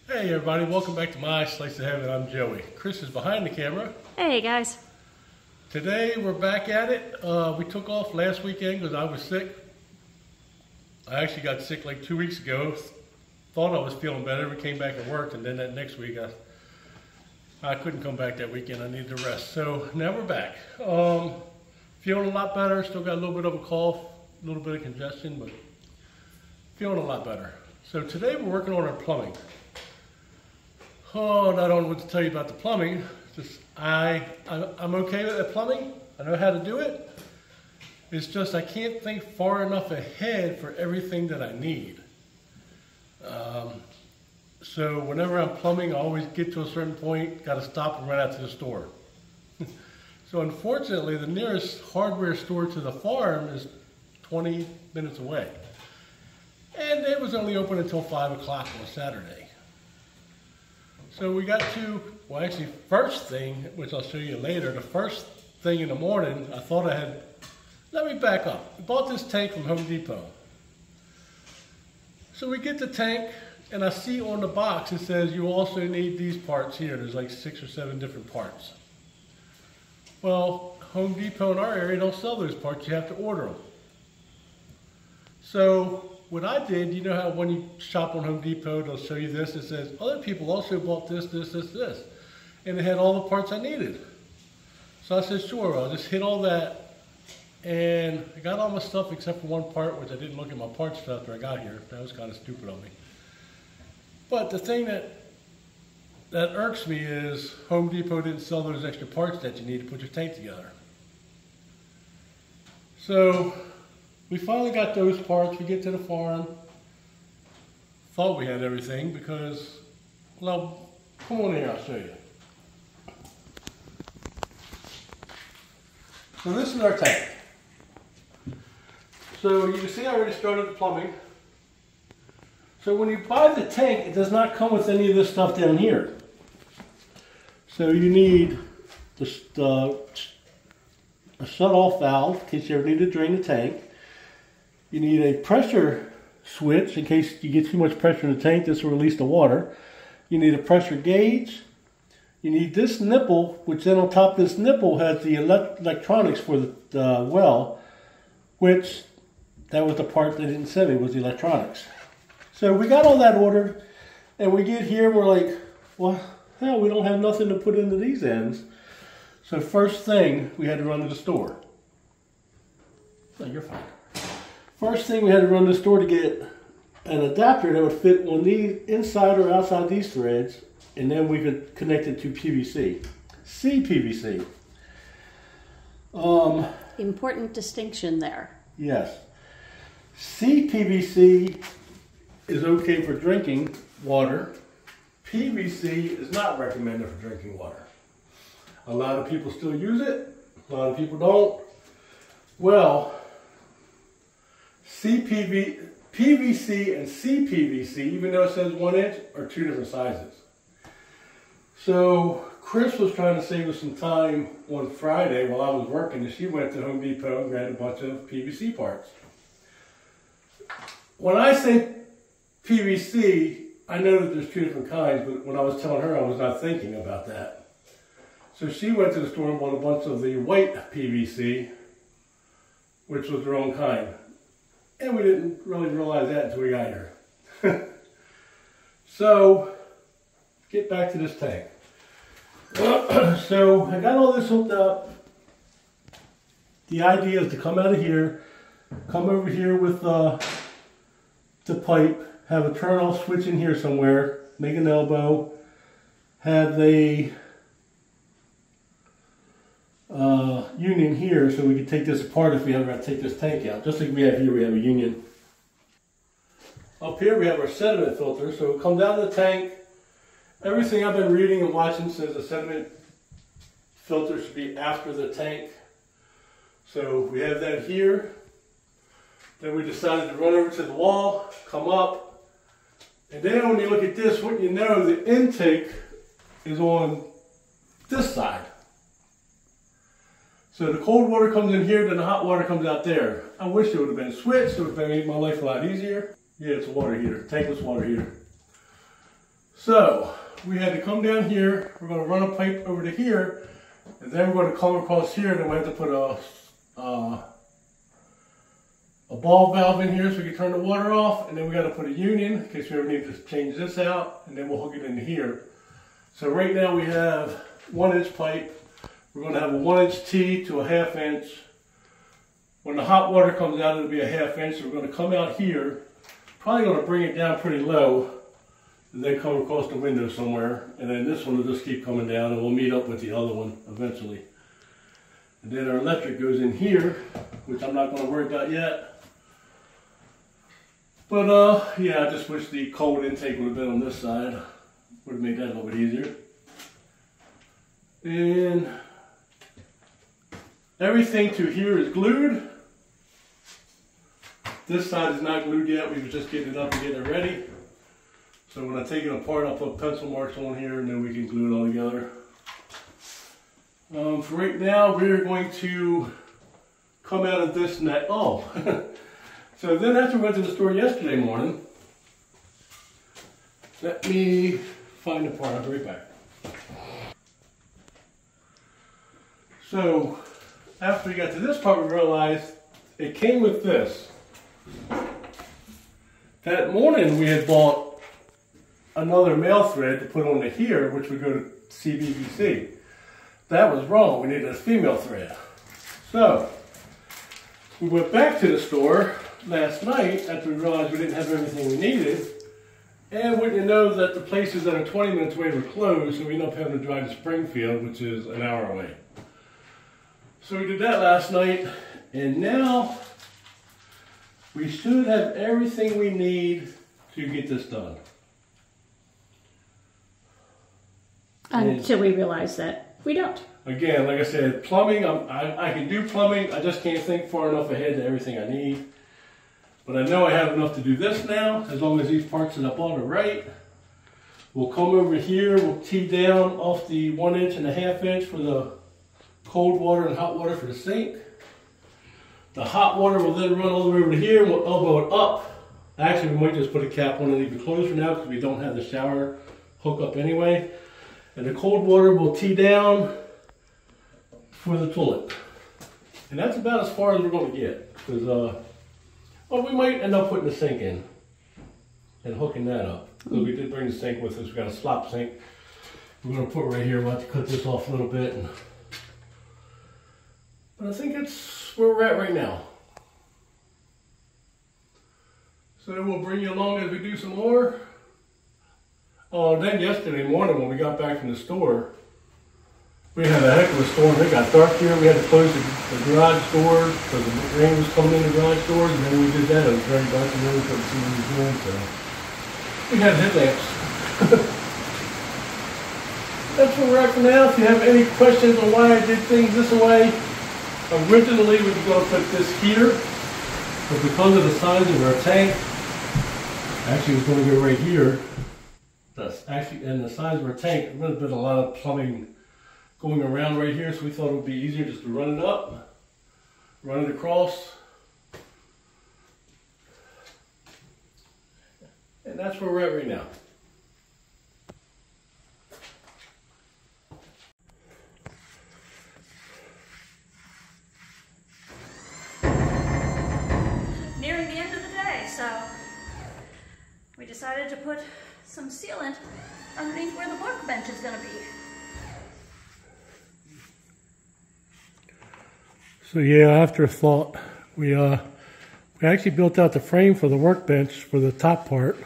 Hey everybody, welcome back to my Slice of Heaven. I'm Joey. Chris is behind the camera. Hey guys. Today we're back at it. We took off last weekend because I was sick. I actually got sick like 2 weeks ago. Thought I was feeling better. We came back and worked, and then that next week I couldn't come back that weekend. I needed to rest. So now we're back. Feeling a lot better. Still got a little bit of a cough, a little bit of congestion, but feeling a lot better. So today we're working on our plumbing. Oh, and I don't know what to tell you about the plumbing. Just I'm okay with the plumbing. I know how to do it. It's just I can't think far enough ahead for everything that I need. So whenever I'm plumbing, I always get to a certain point, got to stop and run out to the store. So unfortunately, the nearest hardware store to the farm is 20 minutes away. And it was only open until 5 o'clock on a Saturday. So we got to, well actually first thing, which I'll show you later, the first thing in the morning, I thought I had, let me back up. I bought this tank from Home Depot. So we get the tank, and I see on the box it says you also need these parts here. There's like 6 or 7 different parts. Well, Home Depot in our area don't sell those parts, you have to order them. So what I did, you know how when you shop on Home Depot, they'll show you this, it says, other people also bought this, this, this, this. And it had all the parts I needed. So I said, sure, I'll just hit all that. And I got all my stuff except for one part, which I didn't look at my parts after I got here. That was kind of stupid of me. But the thing that irks me is Home Depot didn't sell those extra parts that you need to put your tank together. So we finally got those parts. We get to the farm. Thought we had everything because, well, come on here, I'll show you. So this is our tank. So you can see I already started the plumbing. So when you buy the tank, it does not come with any of this stuff down here. So you need a shut-off valve in case you ever need to drain the tank. You need a pressure switch in case you get too much pressure in the tank. This will release the water. You need a pressure gauge. You need this nipple, which then on top of this nipple has the electronics for the well, which that was the part they didn't send me, was the electronics. So we got all that ordered, and we get here, we're like, well, hell, we don't have nothing to put into these ends. So first thing, we had to run to the store. No, you're fine. First thing, we had to run to the store to get an adapter that would fit on these inside or outside these threads, and then we could connect it to PVC. cpvc. Important distinction there. Yes. cpvc is okay for drinking water. PVC is not recommended for drinking water. A lot of people still use it. A lot of people don't. Well, PVC and cpvc, even though it says 1 inch, are 2 different sizes. So Chris was trying to save us some time on Friday while I was working, and she went to Home Depot and grabbed a bunch of PVC parts. When I say PVC, I know that there's 2 different kinds, but when I was telling her, I was not thinking about that. So she went to the store and bought a bunch of the white PVC, which was the wrong kind. And we didn't really realize that until we got here. So, get back to this tank. So, I got all this hooked up. The idea is to come out of here, come over here with the pipe, have a turn-off switch in here somewhere, make an elbow, have a union here so we can take this apart if we ever have to take this tank out. Just like we have here, we have a union. Up here we have our sediment filter, so we'll come down to the tank. Everything I've been reading and watching says the sediment filter should be after the tank. So we have that here. Then we decided to run over to the wall, come up, and then when you look at this, what you know, the intake is on this side. So the cold water comes in here, then the hot water comes out there. I wish it would have been switched, it would have made my life a lot easier. Yeah, it's a water heater, tankless water heater. So we had to come down here. We're going to run a pipe over to here, and then we're going to come across here. And then we have to put a ball valve in here so we can turn the water off, and then we got to put a union in case we ever need to change this out, and then we'll hook it into here. So right now we have 1-inch pipe. We're going to have a 1-inch T to a 1/2 inch. When the hot water comes out, it'll be a 1/2 inch. So we're going to come out here, probably going to bring it down pretty low, and then come across the window somewhere, and then this one will just keep coming down, and we'll meet up with the other one eventually. And then our electric goes in here, which I'm not going to worry about yet. But yeah, I just wish the cold intake would have been on this side. Would have made that a little bit easier. And everything to here is glued. This side is not glued yet. We were just getting it up and getting it ready. So when I take it apart, I'll put pencil marks on here, and then we can glue it all together. For right now, we're going to come out of this net. Oh, so then after we went to the store yesterday morning, let me find the part. I'll be right back. So after we got to this part, we realized it came with this. That morning, we had bought another male thread to put on the here, which would go to cpvc. That was wrong. We needed a female thread. So we went back to the store last night after we realized we didn't have everything we needed, and we didn't know that the places that are 20 minutes away were closed, so we ended up having to drive to Springfield, which is an hour away. So we did that last night, and now we should have everything we need to get this done. Until we realize that we don't. Again, like I said, plumbing, I can do plumbing. I just can't think far enough ahead to everything I need. But I know I have enough to do this now, as long as these parts that I bought are right. We'll come over here, we'll tee down off the 1 1/2 inch for the cold water and hot water for the sink. The hot water will then run all the way over to here, and we'll elbow it up. Actually, we might just put a cap on it and leave it closed for now because we don't have the shower hook up anyway. And the cold water will tee down for the toilet. And that's about as far as we're going to get. Because, well, we might end up putting the sink in and hooking that up. So we did bring the sink with us. We got a slop sink. We're going to put right here. We'll have to cut this off a little bit. But I think that's where we're at right now. So we'll bring you along as we do some more. Oh, then yesterday morning when we got back from the store, we had a heck of a storm. It got dark here. We had to close the garage doors because the rain was coming in the garage doors. And then when we did that, it was very dark and really couldn't see what we were doing. So we had headlamps. That's where we're at for now. If you have any questions on why I did things this way, originally we were going to put this here, but because of the size of our tank, actually it was going to go right here. And the size of our tank, there would have been a lot of plumbing going around right here, so we thought it would be easier just to run it up, run it across, and that's where we're at right now. Nearing the end of the day, so we decided to put some sealant underneath where the workbench is going to be. So yeah, afterthought, we actually built out the frame for the workbench for the top part,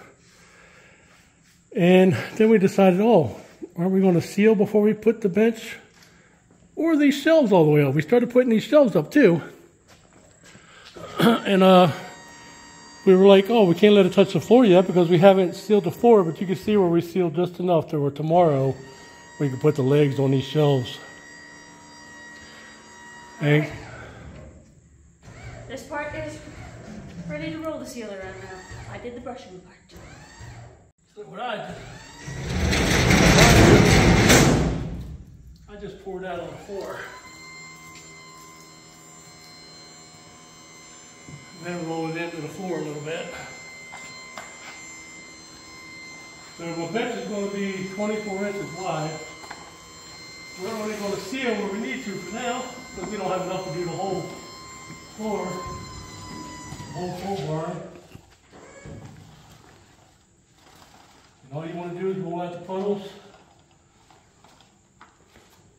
and then we decided, oh, aren't we going to seal before we put the bench or these shelves all the way up? We started putting these shelves up too, and we were like, oh, we can't let it touch the floor yet because we haven't sealed the floor, but you can see where we sealed just enough to where tomorrow we can put the legs on these shelves. And this part is ready to roll the sealer on now. I did the brushing part. So what I just poured out on the floor. And then roll it into the floor a little bit. So my bench is going to be 24 inches wide. We're only going to seal where we need to for now, because we don't have enough to do the whole floor, the whole full barn. And all you want to do is roll out the puddles.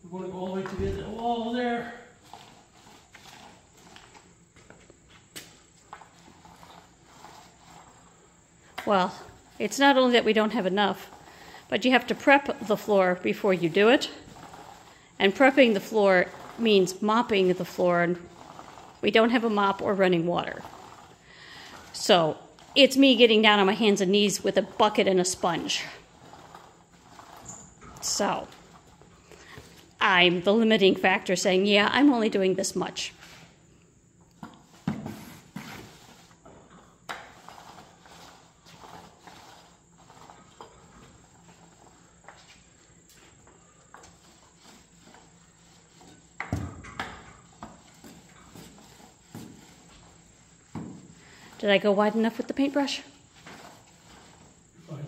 We're going to go all the way to the end of the wall there. Well, it's not only that we don't have enough, but you have to prep the floor before you do it. And prepping the floor means mopping the floor, and we don't have a mop or running water. So it's me getting down on my hands and knees with a bucket and a sponge. So I'm the limiting factor saying, yeah, I'm only doing this much. Did I go wide enough with the paintbrush? Fine.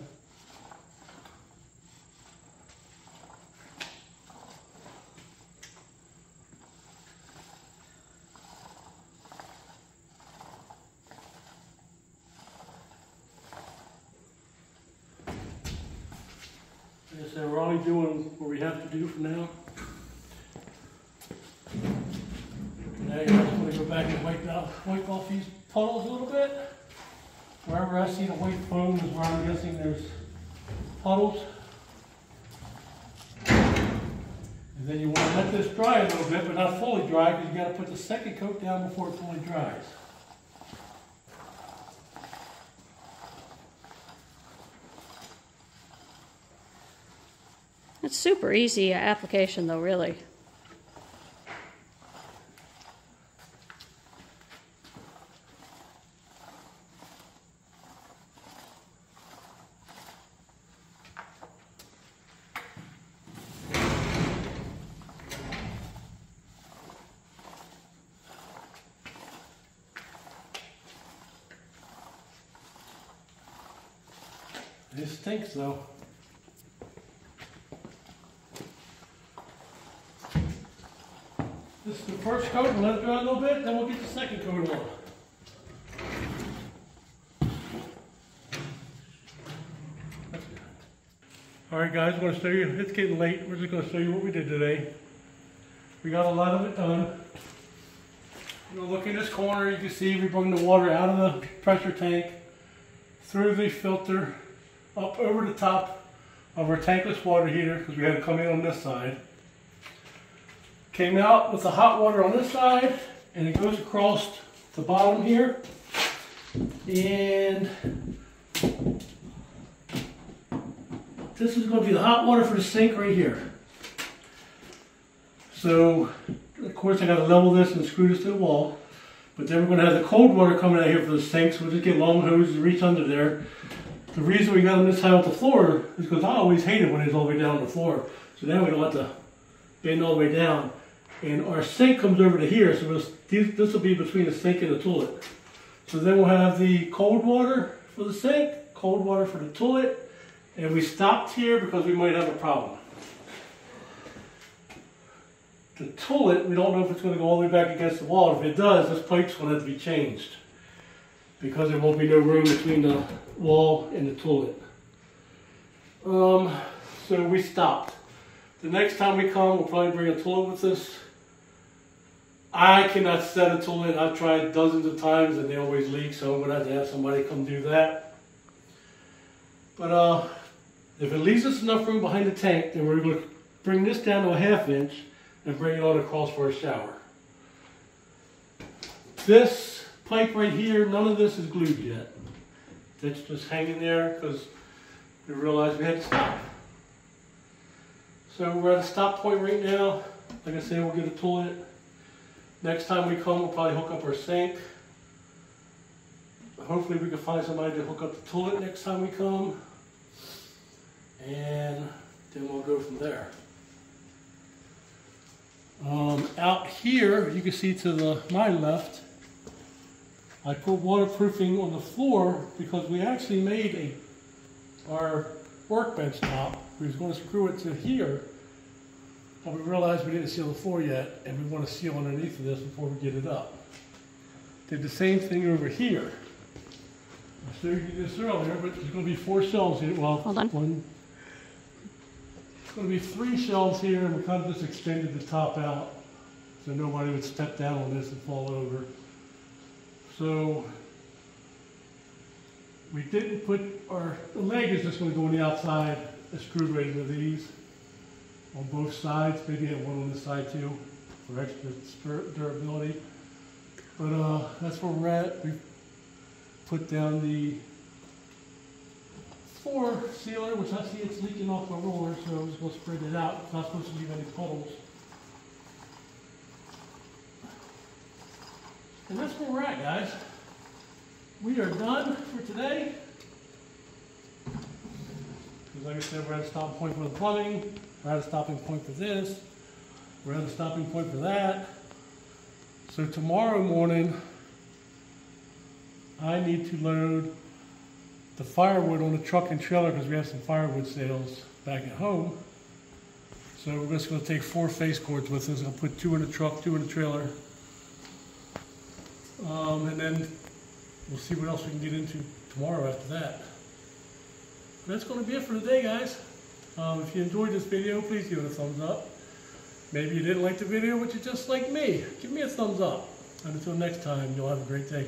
Like I said, we're only doing what we have to do for now. Now you're just going to go back and wipe off these puddles a little bit. Wherever I see the white foam is where I'm guessing there's puddles. And then you want to let this dry a little bit, but not fully dry, because you got to put the second coat down before it fully dries. It's super easy application though, really. It stinks though. This is the first coat, we'll let it dry a little bit, then we'll get the second coat on. Alright guys, I'm going to show you, it's getting late, we're just going to show you what we did today. We got a lot of it done. You know, look in this corner, you can see we bring the water out of the pressure tank, through the filter, up over the top of our tankless water heater, because we had to come in on this side. Came out with the hot water on this side, and it goes across the bottom here. And this is going to be the hot water for the sink right here. So, of course, I got to level this and screw this to the wall. But then we're going to have the cold water coming out here for the sink, so we'll just get long hoses and reach under there. The reason we got them this high off the floor is because I always hated when it's all the way down on the floor. So now we don't have to bend all the way down. And our sink comes over to here, so this will be between the sink and the toilet. So then we'll have the cold water for the sink, cold water for the toilet, and we stopped here because we might have a problem. The toilet, we don't know if it's going to go all the way back against the wall. If it does, this pipe's going to have to be changed, because there won't be no room between the wall and the toilet. So we stopped. The next time we come, we'll probably bring a toilet with us. I cannot set a toilet. I've tried dozens of times and they always leak, so I'm going to have somebody come do that. But if it leaves us enough room behind the tank, then we're going to bring this down to a 1/2 inch and bring it on across for a shower. This pipe right here, none of this is glued yet. It's just hanging there because we realized we had to stop. So we're at a stop point right now. Like I said, we'll get a toilet. Next time we come, we'll probably hook up our sink. Hopefully we can find somebody to hook up the toilet next time we come. And then we'll go from there. Out here, you can see to my left, I put waterproofing on the floor because we actually made our workbench top. We was going to screw it to here, but we realized we didn't seal the floor yet, and we want to seal underneath of this before we get it up. Did the same thing over here. I showed you this earlier, but there's going to be 4 shelves here. Well, Hold on. It's going to be 3 shelves here, and we kind of just extended the top out so nobody would step down on this and fall over. So we didn't put the leg is just going to go on the outside, screwed right into these on both sides. Maybe have one on this side too for extra durability. But that's where we're at. We put down the floor sealer, which I see it's leaking off my roller, so I'm just going to spread it out. It's not supposed to leave any puddles. And that's where we're at, guys. We are done for today. Because like I said, we're at a stopping point for the plumbing. We're at a stopping point for this. We're at a stopping point for that. So tomorrow morning, I need to load the firewood on the truck and trailer because we have some firewood sales back at home. So we're just going to take 4 face cords with us. I'll put 2 in the truck, 2 in the trailer. And then we'll see what else we can get into tomorrow after that. But that's going to be it for today, guys. If you enjoyed this video, please give it a thumbs up. Maybe you didn't like the video, but you're just like me. Give me a thumbs up. And until next time, you'll have a great day.